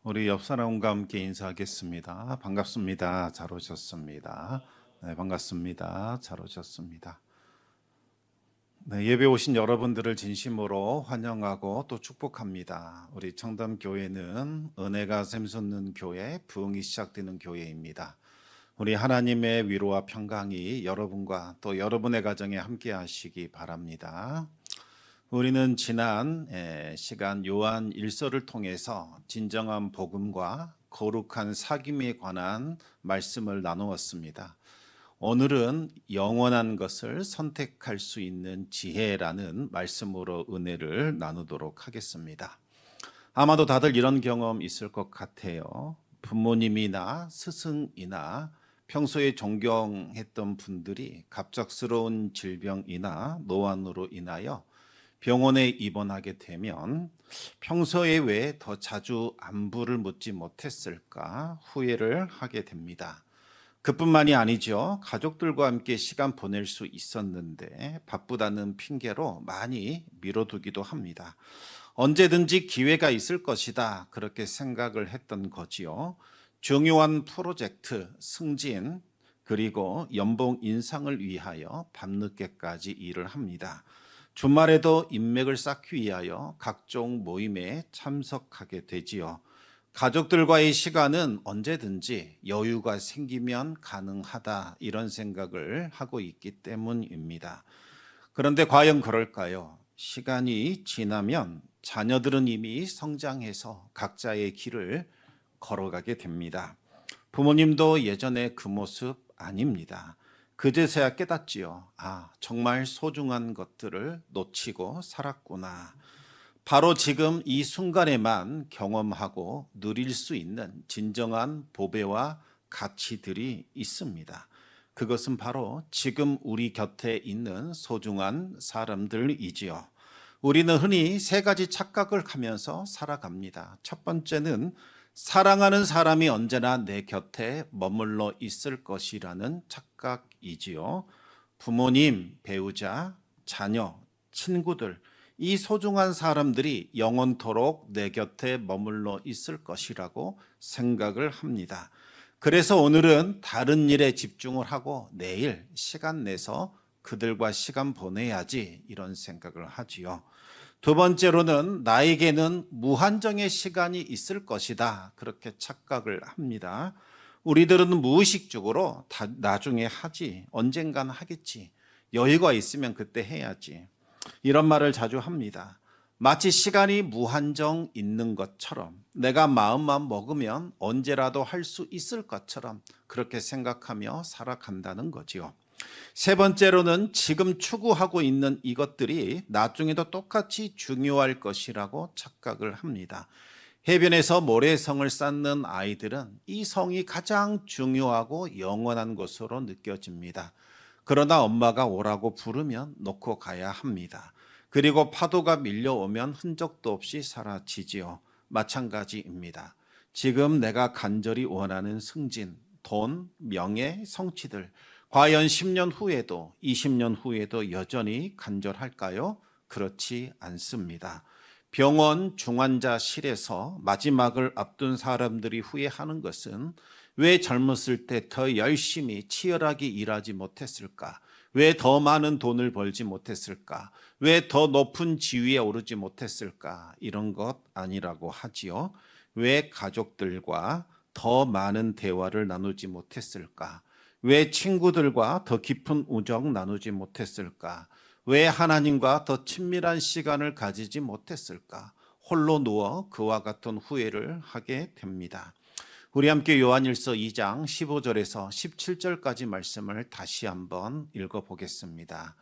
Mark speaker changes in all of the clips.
Speaker 1: 우리 옆 사람과 함께 인사하겠습니다. 반갑습니다. 잘 오셨습니다. 네, 반갑습니다. 잘 오셨습니다. 네, 예배 오신 여러분들을 진심으로 환영하고 또 축복합니다. 우리 청담교회는 은혜가 샘솟는 교회, 부흥이 시작되는 교회입니다. 우리 하나님의 위로와 평강이 여러분과 또 여러분의 가정에 함께 하시기 바랍니다. 우리는 지난 시간 요한 일서를 통해서 진정한 복음과 거룩한 사귐에 관한 말씀을 나누었습니다. 오늘은 영원한 것을 선택할 수 있는 지혜라는 말씀으로 은혜를 나누도록 하겠습니다. 아마도 다들 이런 경험 있을 것 같아요. 부모님이나 스승이나 평소에 존경했던 분들이 갑작스러운 질병이나 노안으로 인하여 병원에 입원하게 되면 평소에 왜 더 자주 안부를 묻지 못했을까 후회를 하게 됩니다. 그뿐만이 아니죠. 가족들과 함께 시간 보낼 수 있었는데 바쁘다는 핑계로 많이 미뤄두기도 합니다. 언제든지 기회가 있을 것이다. 그렇게 생각을 했던 거지요. 중요한 프로젝트, 승진, 그리고 연봉 인상을 위하여 밤늦게까지 일을 합니다. 주말에도 인맥을 쌓기 위하여 각종 모임에 참석하게 되지요. 가족들과의 시간은 언제든지 여유가 생기면 가능하다 이런 생각을 하고 있기 때문입니다. 그런데 과연 그럴까요? 시간이 지나면 자녀들은 이미 성장해서 각자의 길을 걸어가게 됩니다. 부모님도 예전의 그 모습 아닙니다. 그제서야 깨닫지요. 정말 소중한 것들을 놓치고 살았구나. 바로 지금 이 순간에만 경험하고 누릴 수 있는 진정한 보배와 가치들이 있습니다. 그것은 바로 지금 우리 곁에 있는 소중한 사람들이지요. 우리는 흔히 세 가지 착각을 하면서 살아갑니다. 첫 번째는 사랑하는 사람이 언제나 내 곁에 머물러 있을 것이라는 착각이지요. 부모님, 배우자, 자녀, 친구들, 이 소중한 사람들이 영원토록 내 곁에 머물러 있을 것이라고 생각을 합니다. 그래서 오늘은 다른 일에 집중을 하고 내일 시간 내서 그들과 시간 보내야지 이런 생각을 하지요. 두 번째로는 나에게는 무한정의 시간이 있을 것이다. 그렇게 착각을 합니다. 우리들은 무의식적으로 나중에 하지, 언젠간 하겠지, 여유가 있으면 그때 해야지. 이런 말을 자주 합니다. 마치 시간이 무한정 있는 것처럼 내가 마음만 먹으면 언제라도 할 수 있을 것처럼 그렇게 생각하며 살아간다는 거지요. 세 번째로는 지금 추구하고 있는 이것들이 나중에도 똑같이 중요할 것이라고 착각을 합니다. 해변에서 모래성을 쌓는 아이들은 이 성이 가장 중요하고 영원한 것으로 느껴집니다. 그러나 엄마가 오라고 부르면 놓고 가야 합니다. 그리고 파도가 밀려오면 흔적도 없이 사라지지요. 마찬가지입니다. 지금 내가 간절히 원하는 승진, 돈, 명예, 성취들, 과연 10년 후에도 20년 후에도 여전히 간절할까요? 그렇지 않습니다. 병원 중환자실에서 마지막을 앞둔 사람들이 후회하는 것은 왜 젊었을 때 더 열심히 치열하게 일하지 못했을까? 왜 더 많은 돈을 벌지 못했을까? 왜 더 높은 지위에 오르지 못했을까? 이런 것 아니라고 하지요. 왜 가족들과 더 많은 대화를 나누지 못했을까? 왜 친구들과 더 깊은 우정 나누지 못했을까? 왜 하나님과 더 친밀한 시간을 가지지 못했을까? 홀로 누워 그와 같은 후회를 하게 됩니다. 우리 함께 요한일서 2장 15절에서 17절까지 말씀을 다시 한번 읽어보겠습니다.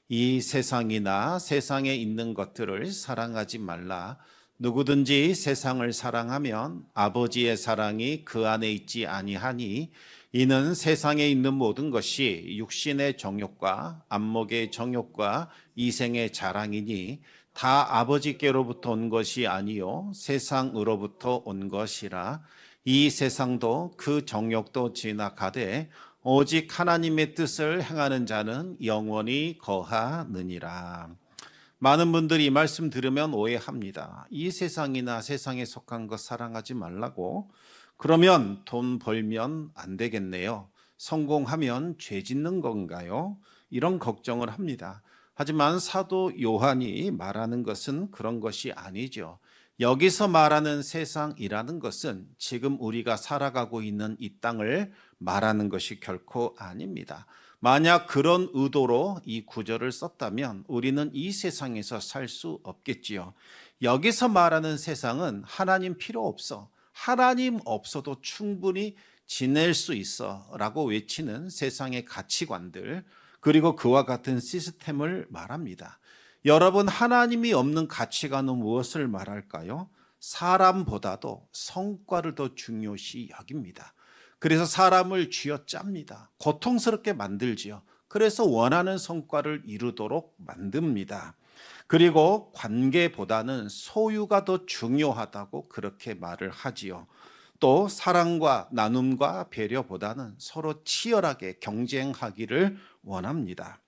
Speaker 1: 이 세상이나 세상에 있는 것들을 사랑하지 말라. 누구든지 세상을 사랑하면 아버지의 사랑이 그 안에 있지 아니하니 이는 세상에 있는 모든 것이 육신의 정욕과 안목의 정욕과 이생의 자랑이니 다 아버지께로부터 온 것이 아니요 세상으로부터 온 것이라. 이 세상도 그 정욕도 지나가되 오직 하나님의 뜻을 행하는 자는 영원히 거하느니라. 많은 분들이 이 말씀 들으면 오해합니다. 이 세상이나 세상에 속한 것 사랑하지 말라고. 그러면 돈 벌면 안 되겠네요. 성공하면 죄 짓는 건가요? 이런 걱정을 합니다. 하지만 사도 요한이 말하는 것은 그런 것이 아니죠. 여기서 말하는 세상이라는 것은 지금 우리가 살아가고 있는 이 땅을 말하는 것이 결코 아닙니다. 만약 그런 의도로 이 구절을 썼다면 우리는 이 세상에서 살 수 없겠지요. 여기서 말하는 세상은 하나님 필요 없어. 하나님 없어도 충분히 지낼 수 있어 라고 외치는 세상의 가치관들, 그리고 그와 같은 시스템을 말합니다. 여러분, 하나님이 없는 가치관은 무엇을 말할까요? 사람보다도 성과를 더 중요시 여깁니다. 그래서 사람을 쥐어짭니다. 고통스럽게 만들지요. 그래서 원하는 성과를 이루도록 만듭니다. 그리고 관계보다는 소유가 더 중요하다고 그렇게 말을 하지요. 또 사랑과 나눔과 배려보다는 서로 치열하게 경쟁하기를 원합니다.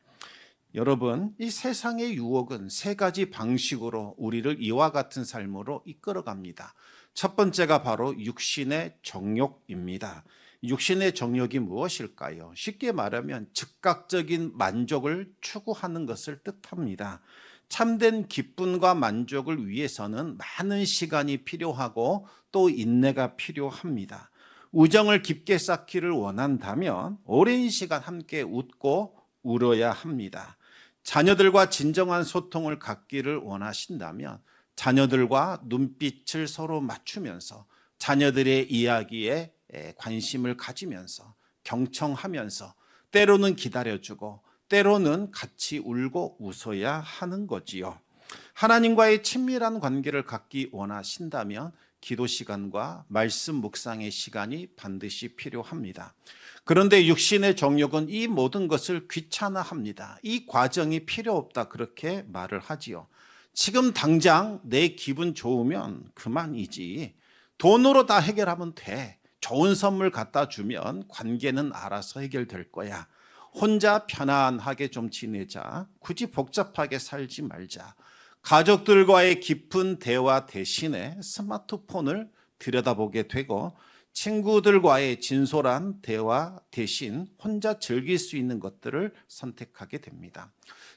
Speaker 1: 여러분, 이 세상의 유혹은 세 가지 방식으로 우리를 이와 같은 삶으로 이끌어갑니다. 첫 번째가 바로 육신의 정욕입니다. 육신의 정욕이 무엇일까요? 쉽게 말하면 즉각적인 만족을 추구하는 것을 뜻합니다. 참된 기쁨과 만족을 위해서는 많은 시간이 필요하고 또 인내가 필요합니다. 우정을 깊게 쌓기를 원한다면 오랜 시간 함께 웃고 울어야 합니다. 자녀들과 진정한 소통을 갖기를 원하신다면 자녀들과 눈빛을 서로 맞추면서 자녀들의 이야기에 관심을 가지면서 경청하면서 때로는 기다려주고 때로는 같이 울고 웃어야 하는 거지요. 하나님과의 친밀한 관계를 갖기 원하신다면 기도 시간과 말씀 묵상의 시간이 반드시 필요합니다. 그런데 육신의 정욕은 이 모든 것을 귀찮아합니다. 이 과정이 필요 없다 그렇게 말을 하지요. 지금 당장 내 기분 좋으면 그만이지. 돈으로 다 해결하면 돼. 좋은 선물 갖다 주면 관계는 알아서 해결될 거야. 혼자 편안하게 좀 지내자. 굳이 복잡하게 살지 말자. 가족들과의 깊은 대화 대신에 스마트폰을 들여다보게 되고 친구들과의 진솔한 대화 대신 혼자 즐길 수 있는 것들을 선택하게 됩니다.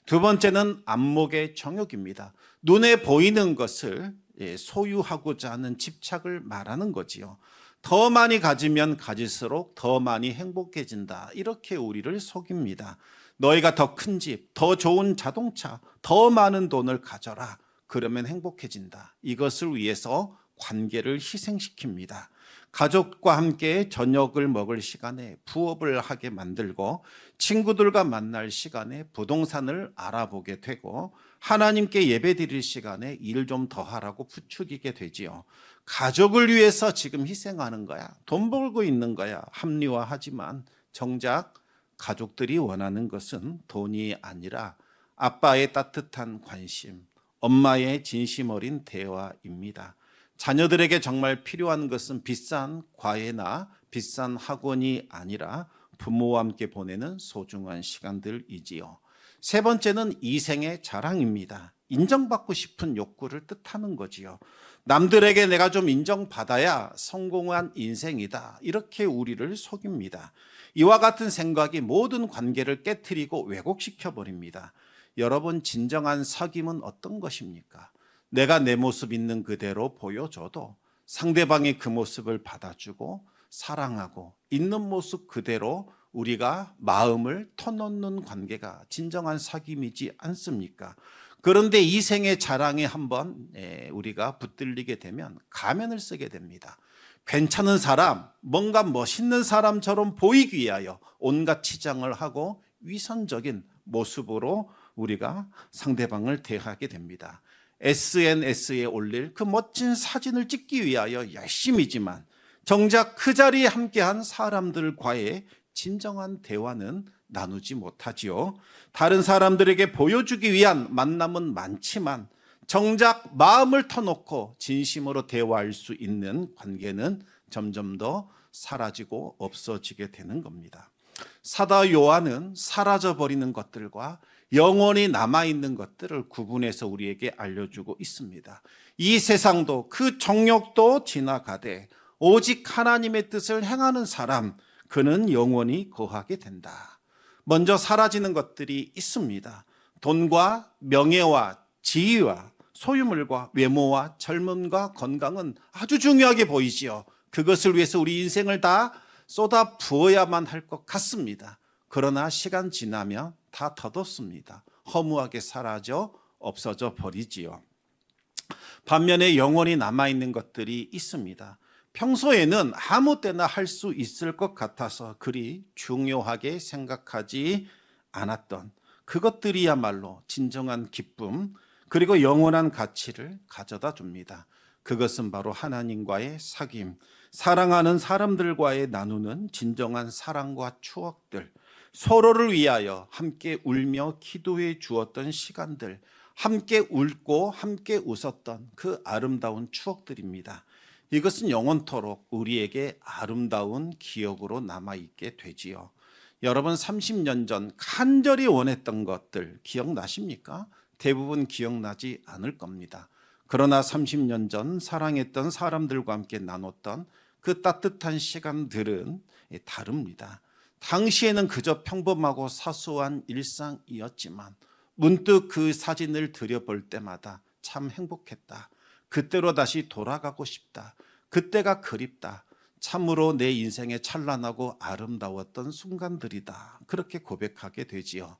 Speaker 1: 두 번째는 안목의 정욕입니다. 눈에 보이는 것을 소유하고자 하는 집착을 말하는 거지요. 더 많이 가지면 가질수록 더 많이 행복해진다. 이렇게 우리를 속입니다. 너희가 더 큰 집, 더 좋은 자동차, 더 많은 돈을 가져라. 그러면 행복해진다. 이것을 위해서 관계를 희생시킵니다. 가족과 함께 저녁을 먹을 시간에 부업을 하게 만들고 친구들과 만날 시간에 부동산을 알아보게 되고 하나님께 예배드릴 시간에 일 좀 더 하라고 부추기게 되지요. 가족을 위해서 지금 희생하는 거야. 돈 벌고 있는 거야. 합리화하지만 정작 가족들이 원하는 것은 돈이 아니라 아빠의 따뜻한 관심, 엄마의 진심 어린 대화입니다. 자녀들에게 정말 필요한 것은 비싼 과외나 비싼 학원이 아니라 부모와 함께 보내는 소중한 시간들이지요. 세 번째는 이생의 자랑입니다. 인정받고 싶은 욕구를 뜻하는 거지요. 남들에게 내가 좀 인정받아야 성공한 인생이다. 이렇게 우리를 속입니다. 이와 같은 생각이 모든 관계를 깨트리고 왜곡시켜 버립니다. 여러분, 진정한 사귐은 어떤 것입니까? 내가 내 모습 있는 그대로 보여줘도 상대방이 그 모습을 받아주고 사랑하고 있는 모습 그대로 우리가 마음을 터놓는 관계가 진정한 사귐이지 않습니까? 그런데 이 생의 자랑에 한번 우리가 붙들리게 되면 가면을 쓰게 됩니다. 괜찮은 사람, 뭔가 멋있는 사람처럼 보이기 위하여 온갖 치장을 하고 위선적인 모습으로 우리가 상대방을 대하게 됩니다. SNS에 올릴 그 멋진 사진을 찍기 위하여 열심이지만 정작 그 자리에 함께한 사람들과의 진정한 대화는 나누지 못하지요. 다른 사람들에게 보여주기 위한 만남은 많지만 정작 마음을 터놓고 진심으로 대화할 수 있는 관계는 점점 더 사라지고 없어지게 되는 겁니다. 사도 요한은 사라져버리는 것들과 영원히 남아있는 것들을 구분해서 우리에게 알려주고 있습니다. 이 세상도 그 정욕도 지나가되 오직 하나님의 뜻을 행하는 사람, 그는 영원히 거하게 된다. 먼저 사라지는 것들이 있습니다. 돈과 명예와 지위와 소유물과 외모와 젊음과 건강은 아주 중요하게 보이지요. 그것을 위해서 우리 인생을 다 쏟아 부어야만 할 것 같습니다. 그러나 시간 지나면 다 덧없습니다. 허무하게 사라져 없어져 버리지요. 반면에 영원히 남아있는 것들이 있습니다. 평소에는 아무 때나 할 수 있을 것 같아서 그리 중요하게 생각하지 않았던 그것들이야말로 진정한 기쁨, 그리고 영원한 가치를 가져다 줍니다. 그것은 바로 하나님과의 사귐, 사랑하는 사람들과의 나누는 진정한 사랑과 추억들, 서로를 위하여 함께 울며 기도해 주었던 시간들, 함께 울고 함께 웃었던 그 아름다운 추억들입니다. 이것은 영원토록 우리에게 아름다운 기억으로 남아있게 되지요. 여러분 30년 전 간절히 원했던 것들 기억나십니까? 대부분 기억나지 않을 겁니다. 그러나 30년 전 사랑했던 사람들과 함께 나눴던 그 따뜻한 시간들은 다릅니다. 당시에는 그저 평범하고 사소한 일상이었지만 문득 그 사진을 들여볼 때마다 참 행복했다. 그때로 다시 돌아가고 싶다. 그때가 그립다. 참으로 내 인생에 찬란하고 아름다웠던 순간들이다. 그렇게 고백하게 되지요.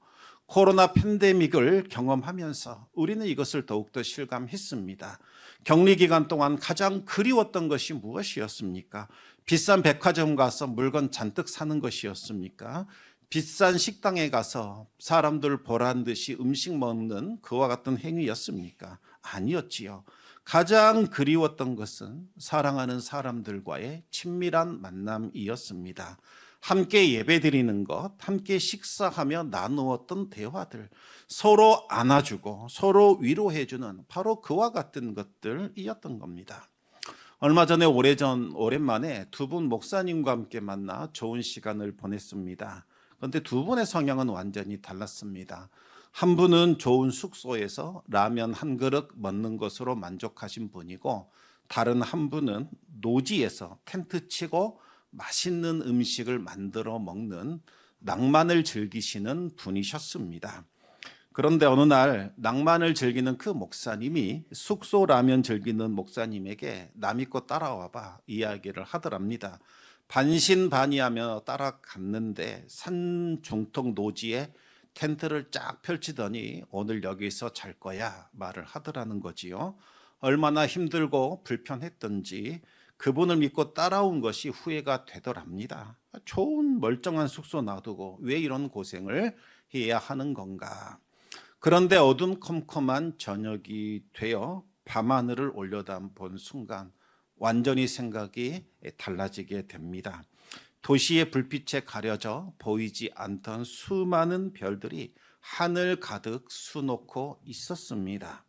Speaker 1: 코로나 팬데믹을 경험하면서 우리는 이것을 더욱더 실감했습니다. 격리 기간 동안 가장 그리웠던 것이 무엇이었습니까? 비싼 백화점 가서 물건 잔뜩 사는 것이었습니까? 비싼 식당에 가서 사람들 보란 듯이 음식 먹는 그와 같은 행위였습니까? 아니었지요. 가장 그리웠던 것은 사랑하는 사람들과의 친밀한 만남이었습니다. 함께 예배드리는 것, 함께 식사하며 나누었던 대화들, 서로 안아주고 서로 위로해주는 바로 그와 같은 것들이었던 겁니다. 얼마 전에 오랜만에 두 분 목사님과 함께 만나 좋은 시간을 보냈습니다. 그런데 두 분의 성향은 완전히 달랐습니다. 한 분은 좋은 숙소에서 라면 한 그릇 먹는 것으로 만족하신 분이고, 다른 한 분은 노지에서 텐트 치고 맛있는 음식을 만들어 먹는 낭만을 즐기시는 분이셨습니다. 그런데 어느 날 낭만을 즐기는 그 목사님이 숙소 라면 즐기는 목사님에게 나 믿고 따라와봐 이야기를 하더랍니다. 반신반의하며 따라갔는데 산 중턱 노지에 텐트를 쫙 펼치더니 오늘 여기서 잘 거야 말을 하더라는 거지요. 얼마나 힘들고 불편했던지 그분을 믿고 따라온 것이 후회가 되더랍니다. 좋은 멀쩡한 숙소 놔두고 왜 이런 고생을 해야 하는 건가. 그런데 어둠컴컴한 저녁이 되어 밤하늘을 올려다본 순간 완전히 생각이 달라지게 됩니다. 도시의 불빛에 가려져 보이지 않던 수많은 별들이 하늘 가득 수놓고 있었습니다.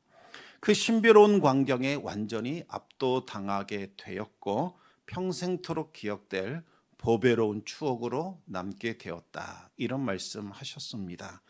Speaker 1: 그 신비로운 광경에 완전히 압도당하게 되었고 평생토록 기억될 보배로운 추억으로 남게 되었다. 이런 말씀하셨습니다.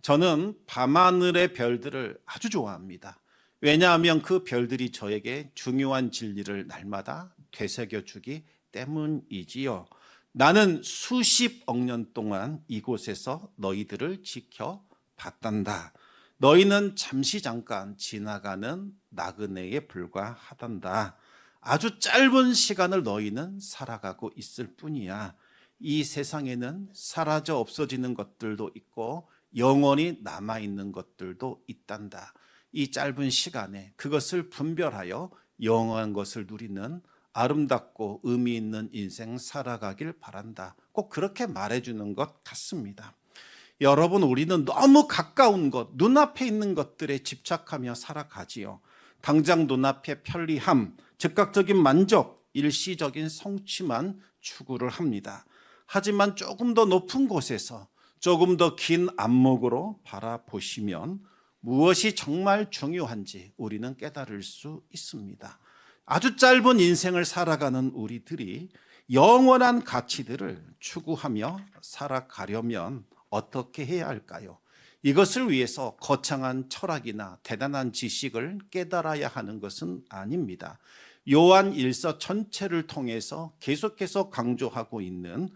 Speaker 1: 저는 밤하늘의 별들을 아주 좋아합니다. 왜냐하면 그 별들이 저에게 중요한 진리를 날마다 되새겨주기 때문이지요. 나는 수십억 년 동안 이곳에서 너희들을 지켜봤단다. 너희는 잠시 잠깐 지나가는 나그네에 불과하단다. 아주 짧은 시간을 너희는 살아가고 있을 뿐이야. 이 세상에는 사라져 없어지는 것들도 있고 영원히 남아있는 것들도 있단다. 이 짧은 시간에 그것을 분별하여 영원한 것을 누리는 아름답고 의미 있는 인생 살아가길 바란다. 꼭 그렇게 말해주는 것 같습니다. 여러분, 우리는 너무 가까운 것, 눈앞에 있는 것들에 집착하며 살아가지요. 당장 눈앞의 편리함, 즉각적인 만족, 일시적인 성취만 추구를 합니다. 하지만 조금 더 높은 곳에서 조금 더 긴 안목으로 바라보시면 무엇이 정말 중요한지 우리는 깨달을 수 있습니다. 아주 짧은 인생을 살아가는 우리들이 영원한 가치들을 추구하며 살아가려면 어떻게 해야 할까요? 이것을 위해서 거창한 철학이나 대단한 지식을 깨달아야 하는 것은 아닙니다. 요한 1서 전체를 통해서 계속해서 강조하고 있는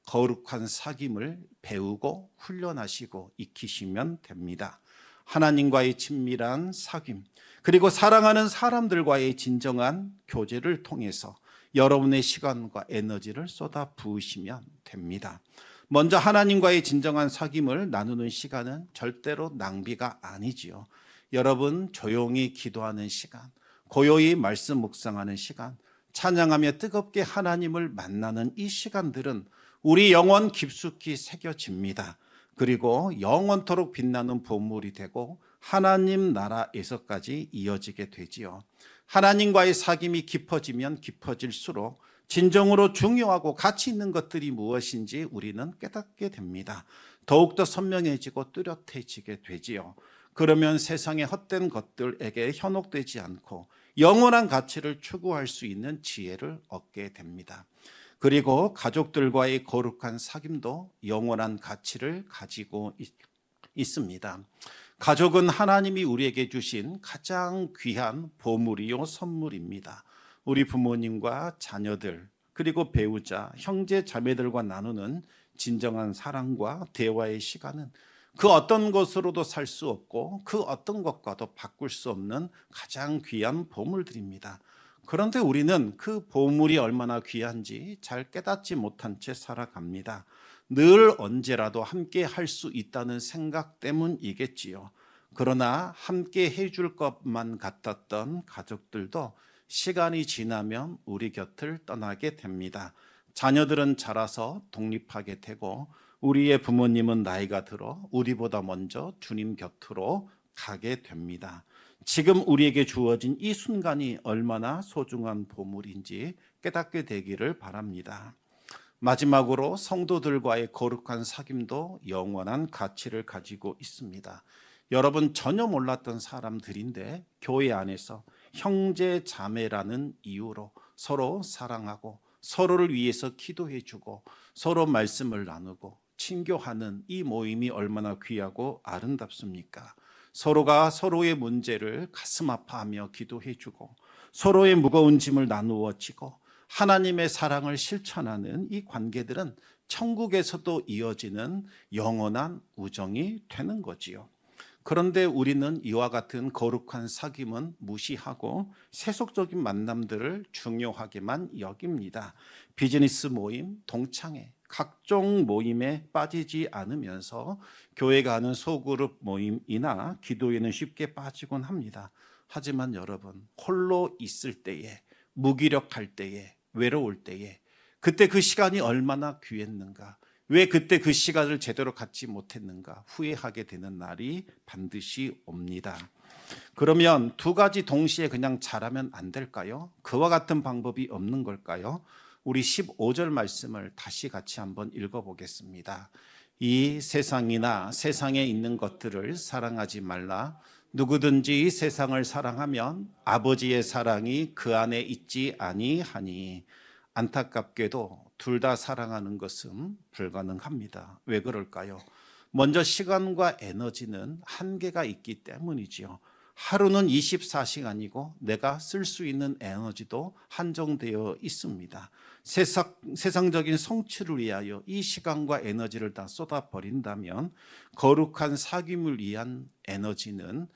Speaker 1: 거룩한 사귐을 배우고 훈련하시고 익히시면 됩니다. 하나님과의 친밀한 사귐, 그리고 사랑하는 사람들과의 진정한 교제를 통해서 여러분의 시간과 에너지를 쏟아 부으시면 됩니다. 먼저 하나님과의 진정한 사귐을 나누는 시간은 절대로 낭비가 아니지요. 여러분 조용히 기도하는 시간, 고요히 말씀 묵상하는 시간, 찬양하며 뜨겁게 하나님을 만나는 이 시간들은 우리 영혼 깊숙이 새겨집니다. 그리고 영원토록 빛나는 보물이 되고 하나님 나라에서까지 이어지게 되지요. 하나님과의 사귐이 깊어지면 깊어질수록 진정으로 중요하고 가치 있는 것들이 무엇인지 우리는 깨닫게 됩니다. 더욱더 선명해지고 뚜렷해지게 되지요. 그러면 세상의 헛된 것들에게 현혹되지 않고 영원한 가치를 추구할 수 있는 지혜를 얻게 됩니다. 그리고 가족들과의 거룩한 사귐도 영원한 가치를 가지고 있습니다. 가족은 하나님이 우리에게 주신 가장 귀한 보물이요 선물입니다. 우리 부모님과 자녀들, 그리고 배우자, 형제 자매들과 나누는 진정한 사랑과 대화의 시간은 그 어떤 것으로도 살 수 없고 그 어떤 것과도 바꿀 수 없는 가장 귀한 보물들입니다. 그런데 우리는 그 보물이 얼마나 귀한지 잘 깨닫지 못한 채 살아갑니다. 늘 언제라도 함께 할 수 있다는 생각 때문이겠지요. 그러나 함께 해줄 것만 같았던 가족들도 시간이 지나면 우리 곁을 떠나게 됩니다. 자녀들은 자라서 독립하게 되고 우리의 부모님은 나이가 들어 우리보다 먼저 주님 곁으로 가게 됩니다. 지금 우리에게 주어진 이 순간이 얼마나 소중한 보물인지 깨닫게 되기를 바랍니다. 마지막으로 성도들과의 거룩한 사귐도 영원한 가치를 가지고 있습니다. 여러분 전혀 몰랐던 사람들인데 교회 안에서 형제 자매라는 이유로 서로 사랑하고 서로를 위해서 기도해주고 서로 말씀을 나누고 친교하는 이 모임이 얼마나 귀하고 아름답습니까? 서로가 서로의 문제를 가슴 아파하며 기도해주고 서로의 무거운 짐을 나누어 지고 하나님의 사랑을 실천하는 이 관계들은 천국에서도 이어지는 영원한 우정이 되는 거지요. 그런데 우리는 이와 같은 거룩한 사귐은 무시하고 세속적인 만남들을 중요하게만 여깁니다. 비즈니스 모임, 동창회, 각종 모임에 빠지지 않으면서 교회가 하는 소그룹 모임이나 기도에는 쉽게 빠지곤 합니다. 하지만 여러분, 홀로 있을 때에, 무기력할 때에, 외로울 때에 그때 그 시간이 얼마나 귀했는가, 왜 그때 그 시간을 제대로 갖지 못했는가 후회하게 되는 날이 반드시 옵니다. 그러면 두 가지 동시에 그냥 잘하면 안 될까요? 그와 같은 방법이 없는 걸까요? 우리 15절 말씀을 다시 같이 한번 읽어보겠습니다. 이 세상이나 세상에 있는 것들을 사랑하지 말라. 누구든지 이 세상을 사랑하면 아버지의 사랑이 그 안에 있지 아니하니. 안타깝게도 둘 다 사랑하는 것은 불가능합니다. 왜 그럴까요? 먼저 시간과 에너지는 한계가 있기 때문이지요. 하루는 24시간이고 내가 쓸 수 있는 에너지도 한정되어 있습니다. 세상적인 성취를 위하여 이 시간과 에너지를 다 쏟아버린다면 거룩한 사귐을 위한 에너지는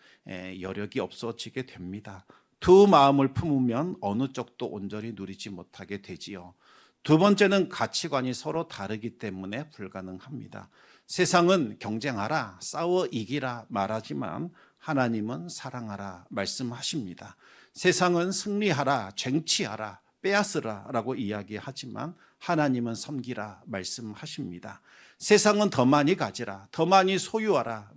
Speaker 1: 여력이 없어지게 됩니다. 두 마음을 품으면 어느 쪽도 온전히 누리지 못하게 되지요. 두 번째는 가치관이 서로 다르기 때문에 불가능합니다. 세상은 경쟁하라, 싸워 이기라 말하지만 하나님은 사랑하라 말씀하십니다. 세상은 승리하라, 쟁취하라, 빼앗으라 라고 이야기하지만 하나님은 섬기라 말씀하십니다. 세상은 더 많이 가지라, 더 많이 소유하라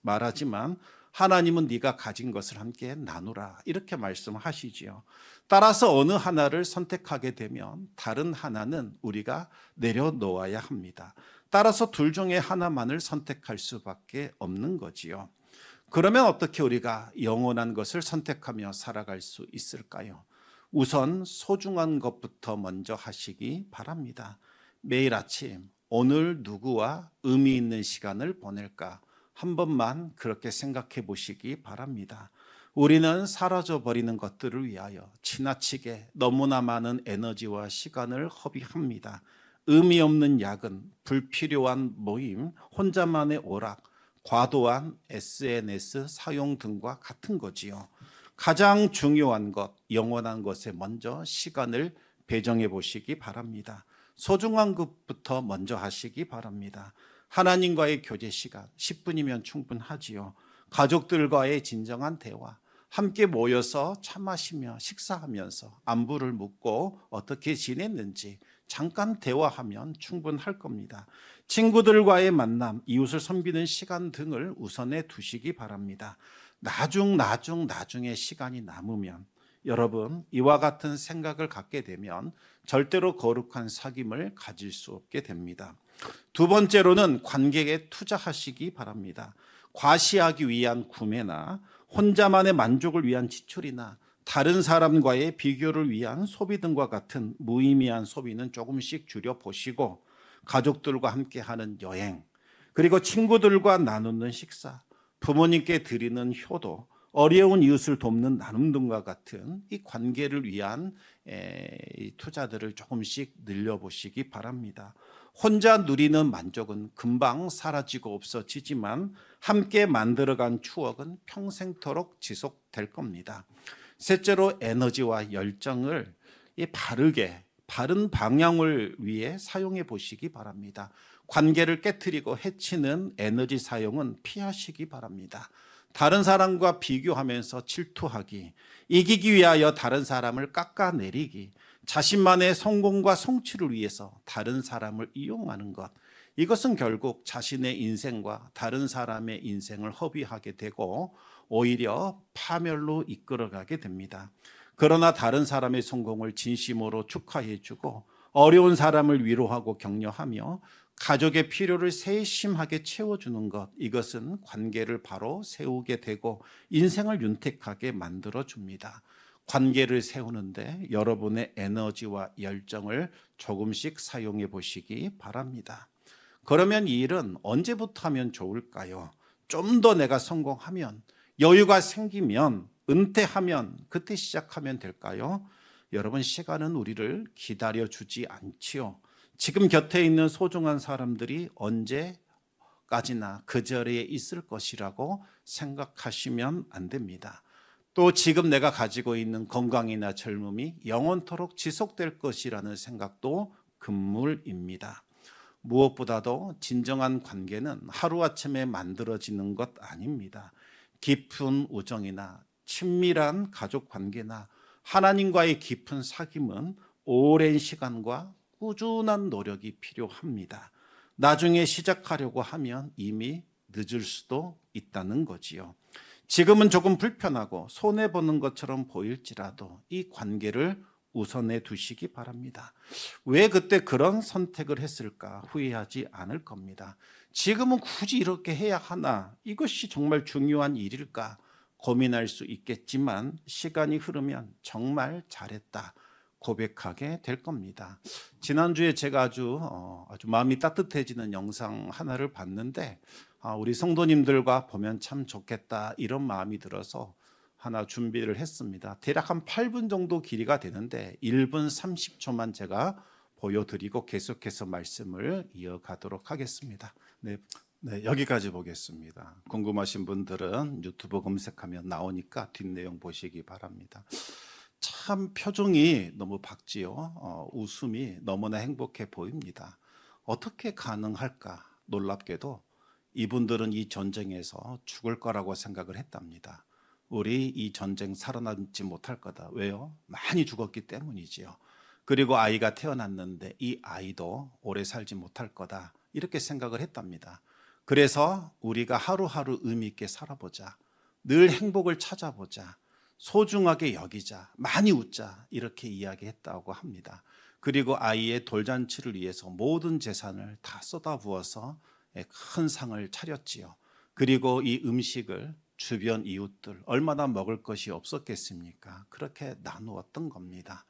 Speaker 1: 말하지만 하나님은 네가 가진 것을 함께 나누라 이렇게 말씀하시지요. 따라서 어느 하나를 선택하게 되면 다른 하나는 우리가 내려놓아야 합니다. 따라서 둘 중에 하나만을 선택할 수밖에 없는 거지요. 그러면 어떻게 우리가 영원한 것을 선택하며 살아갈 수 있을까요? 우선 소중한 것부터 먼저 하시기 바랍니다. 매일 아침 오늘 누구와 의미 있는 시간을 보낼까? 한 번만 그렇게 생각해 보시기 바랍니다. 우리는 사라져 버리는 것들을 위하여 지나치게 너무나 많은 에너지와 시간을 허비합니다. 의미 없는 야근, 불필요한 모임, 혼자만의 오락, 과도한 SNS 사용 등과 같은 거지요. 가장 중요한 것, 영원한 것에 먼저 시간을 배정해 보시기 바랍니다. 소중한 것부터 먼저 하시기 바랍니다. 하나님과의 교제 시간 10분이면 충분하지요. 가족들과의 진정한 대화, 함께 모여서 차 마시며 식사하면서 안부를 묻고 어떻게 지냈는지 잠깐 대화하면 충분할 겁니다. 친구들과의 만남, 이웃을 섬기는 시간 등을 우선해 두시기 바랍니다. 나중에 시간이 남으면 여러분 이와 같은 생각을 갖게 되면 절대로 거룩한 사귐을 가질 수 없게 됩니다. 두 번째로는 관계에 투자하시기 바랍니다. 과시하기 위한 구매나 혼자만의 만족을 위한 지출이나 다른 사람과의 비교를 위한 소비 등과 같은 무의미한 소비는 조금씩 줄여보시고 가족들과 함께 하는 여행, 그리고 친구들과 나누는 식사, 부모님께 드리는 효도, 어려운 이웃을 돕는 나눔 등과 같은 이 관계를 위한 투자들을 조금씩 늘려보시기 바랍니다. 혼자 누리는 만족은 금방 사라지고 없어지지만 함께 만들어간 추억은 평생토록 지속될 겁니다. 셋째로 에너지와 열정을 바른 방향을 위해 사용해 보시기 바랍니다. 관계를 깨트리고 해치는 에너지 사용은 피하시기 바랍니다. 다른 사람과 비교하면서 질투하기, 이기기 위하여 다른 사람을 깎아내리기, 자신만의 성공과 성취를 위해서 다른 사람을 이용하는 것, 이것은 결국 자신의 인생과 다른 사람의 인생을 허비하게 되고 오히려 파멸로 이끌어가게 됩니다. 그러나 다른 사람의 성공을 진심으로 축하해주고 어려운 사람을 위로하고 격려하며 가족의 필요를 세심하게 채워주는 것, 이것은 관계를 바로 세우게 되고 인생을 윤택하게 만들어줍니다. 관계를 세우는데 여러분의 에너지와 열정을 조금씩 사용해 보시기 바랍니다. 그러면 이 일은 언제부터 하면 좋을까요? 좀 더 내가 성공하면, 여유가 생기면, 은퇴하면, 그때 시작하면 될까요? 여러분, 시간은 우리를 기다려주지 않지요. 지금 곁에 있는 소중한 사람들이 언제까지나 그 자리에 있을 것이라고 생각하시면 안 됩니다. 또 지금 내가 가지고 있는 건강이나 젊음이 영원토록 지속될 것이라는 생각도 금물입니다. 무엇보다도 진정한 관계는 하루아침에 만들어지는 것 아닙니다. 깊은 우정이나 친밀한 가족 관계나 하나님과의 깊은 사귐은 오랜 시간과 꾸준한 노력이 필요합니다. 나중에 시작하려고 하면 이미 늦을 수도 있다는 거지요. 지금은 조금 불편하고 손해보는 것처럼 보일지라도 이 관계를 우선해 두시기 바랍니다. 왜 그때 그런 선택을 했을까 후회하지 않을 겁니다. 지금은 굳이 이렇게 해야 하나? 이것이 정말 중요한 일일까? 고민할 수 있겠지만 시간이 흐르면 정말 잘했다 고백하게 될 겁니다. 지난주에 제가 아주 마음이 따뜻해지는 영상 하나를 봤는데 우리 성도님들과 보면 참 좋겠다 이런 마음이 들어서 하나 준비를 했습니다. 대략 한 8분 정도 길이가 되는데 1분 30초만 제가 보여드리고 계속해서 말씀을 이어가도록 하겠습니다. 네, 여기까지 보겠습니다. 궁금하신 분들은 유튜브 검색하면 나오니까 뒷내용 보시기 바랍니다. 참 표정이 너무 밝지요. 웃음이 너무나 행복해 보입니다. 어떻게 가능할까? 놀랍게도 이분들은 이 전쟁에서 죽을 거라고 생각을 했답니다. 우리 이 전쟁 살아남지 못할 거다. 왜요? 많이 죽었기 때문이지요. 그리고 아이가 태어났는데 이 아이도 오래 살지 못할 거다. 이렇게 생각을 했답니다. 그래서 우리가 하루하루 의미 있게 살아보자. 늘 행복을 찾아보자. 소중하게 여기자. 많이 웃자. 이렇게 이야기했다고 합니다. 그리고 아이의 돌잔치를 위해서 모든 재산을 다 쏟아부어서 큰 상을 차렸지요. 그리고 이 음식을 주변 이웃들 얼마나 먹을 것이 없었겠습니까? 그렇게 나누었던 겁니다.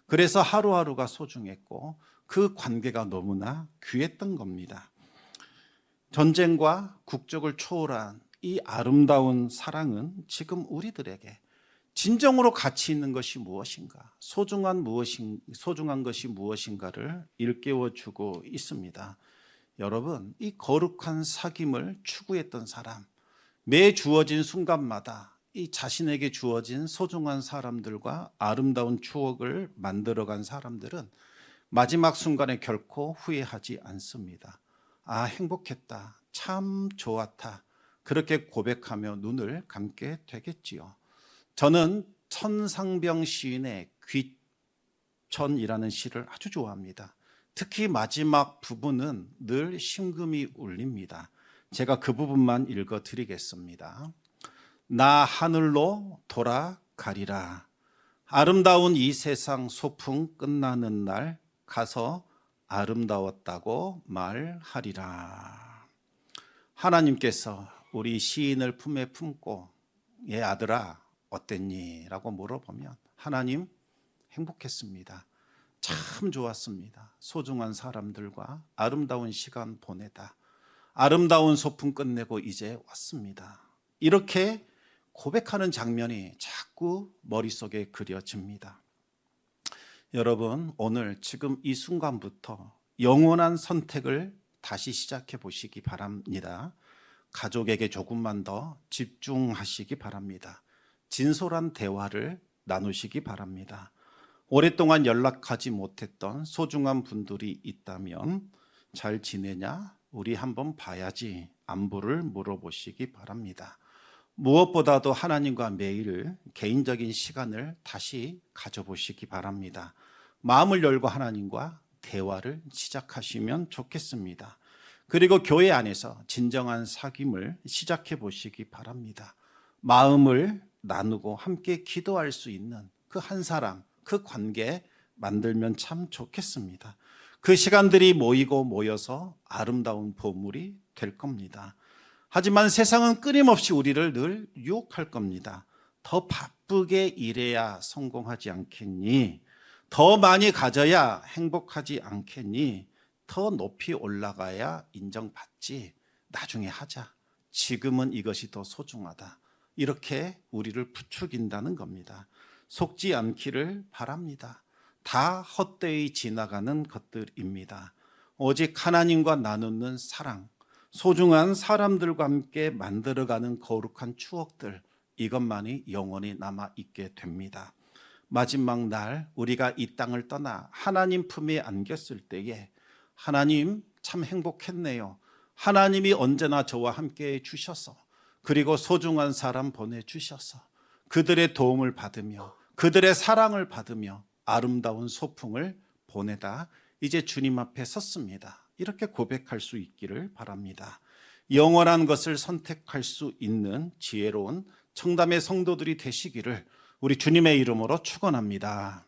Speaker 1: 그래서 하루하루가 소중했고 그 관계가 너무나 귀했던 겁니다. 전쟁과 국적을 초월한 이 아름다운 사랑은 지금 우리들에게 진정으로 가치 있는 것이 무엇인가, 소중한 것이 무엇인가를 일깨워 주고 있습니다. 여러분, 이 거룩한 사귐을 추구했던 사람, 매 주어진 순간마다 이 자신에게 주어진 소중한 사람들과 아름다운 추억을 만들어간 사람들은 마지막 순간에 결코 후회하지 않습니다. 아, 행복했다. 참 좋았다. 그렇게 고백하며 눈을 감게 되겠지요. 저는 천상병 시인의 귀천이라는 시를 아주 좋아합니다. 특히 마지막 부분은 늘 심금이 울립니다. 제가 그 부분만 읽어드리겠습니다. 나 하늘로 돌아가리라. 아름다운 이 세상 소풍 끝나는 날 가서 아름다웠다고 말하리라. 하나님께서 우리 시인을 품에 품고 얘 아들아 어땠니? 라고 물어보면 하나님 행복했습니다. 참 좋았습니다. 소중한 사람들과 아름다운 시간 보내다 아름다운 소풍 끝내고 이제 왔습니다. 이렇게 고백하는 장면이 자꾸 머릿속에 그려집니다. 여러분, 오늘 지금 이 순간부터 영원한 선택을 다시 시작해 보시기 바랍니다. 가족에게 조금만 더 집중하시기 바랍니다. 진솔한 대화를 나누시기 바랍니다. 오랫동안 연락하지 못했던 소중한 분들이 있다면 잘 지내냐? 우리 한번 봐야지. 안부를 물어보시기 바랍니다. 무엇보다도 하나님과 매일 개인적인 시간을 다시 가져보시기 바랍니다. 마음을 열고 하나님과 대화를 시작하시면 좋겠습니다. 그리고 교회 안에서 진정한 사귐을 시작해 보시기 바랍니다. 마음을 나누고 함께 기도할 수 있는 그 한 사람, 그 관계 만들면 참 좋겠습니다. 그 시간들이 모여서 아름다운 보물이 될 겁니다. 하지만 세상은 끊임없이 우리를 늘 유혹할 겁니다. 더 바쁘게 일해야 성공하지 않겠니? 더 많이 가져야 행복하지 않겠니? 더 높이 올라가야 인정받지. 나중에 하자. 지금은 이것이 더 소중하다. 이렇게 우리를 부추긴다는 겁니다. 속지 않기를 바랍니다. 다 헛되이 지나가는 것들입니다. 오직 하나님과 나누는 사랑, 소중한 사람들과 함께 만들어가는 거룩한 추억들, 이것만이 영원히 남아있게 됩니다. 마지막 날 우리가 이 땅을 떠나 하나님 품에 안겼을 때에 하나님 참 행복했네요. 하나님이 언제나 저와 함께 해주셔서, 그리고 소중한 사람 보내주셔서 그들의 도움을 받으며 그들의 사랑을 받으며 아름다운 소풍을 보내다 이제 주님 앞에 섰습니다. 이렇게 고백할 수 있기를 바랍니다. 영원한 것을 선택할 수 있는 지혜로운 청담의 성도들이 되시기를 우리 주님의 이름으로 축원합니다.